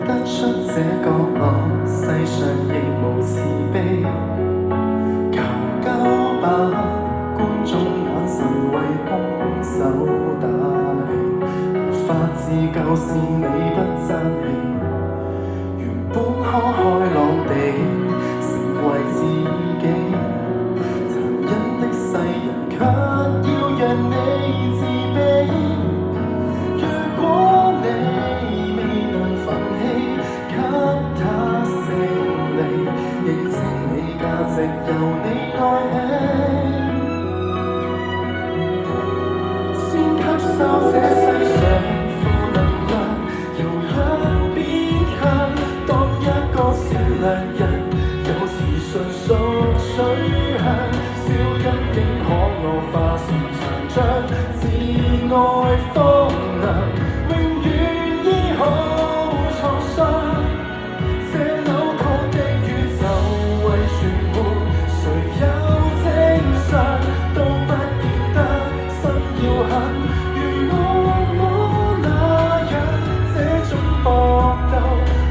得出這個我，世上亦無慈悲。求救吧，觀眾眼神為兇手打氣，無法自救是你不爭氣。原本可開朗地成為自己，殘忍的世人卻要讓你自卑。如果你未能奮氣，給他勝利，認清你價值由你愛起，先吸收這世上負能量，由一邊向當一個善良人，有時純屬取向，小陰影可我化成殘障，自愛荒涼，永遠醫好創傷。這扭曲的宇宙為全沒，誰有正常都不見得心要狠，如我那樣這種搏鬥，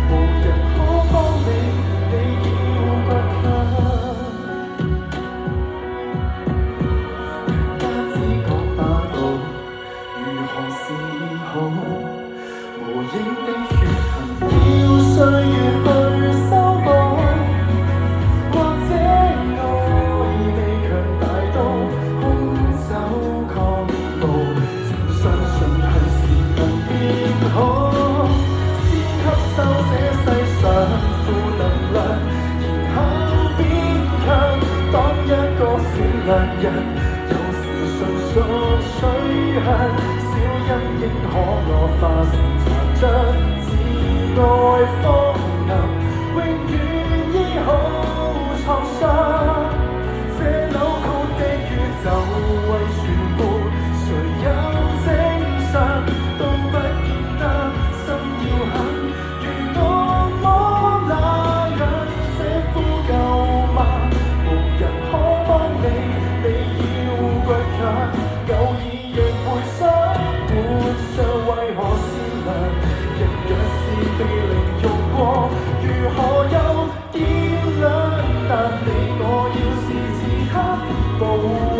無人可幫你，你要倔強。不知講霸道如何是好，無影的血痕要歲月去修補，或者愛未強大到空手抗暴，請相信係時能變好。先吸收這世上負能量，然後變強，當一個善良人，有時純屬取向，小陰影可我化成殘障，自愛荒涼，永遠醫好創傷。這扭曲的宇宙為全沒，誰有正常都不見得心要狠，如我那樣這呼救嗎？無人可幫你，你要倔強。偶爾若回想，活着為何善良？人若是被凌辱過，如何有見諒？但你我要是此刻暴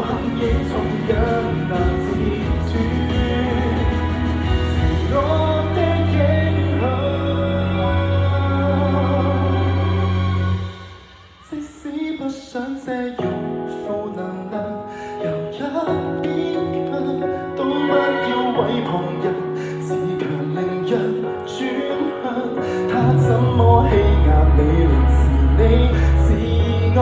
行，亦同樣難自斷自我的影響。即使不想借用負能量，由一邊強，都不要毀旁人，自強凌弱轉向，他怎麼欺壓你，凌遲你自愛。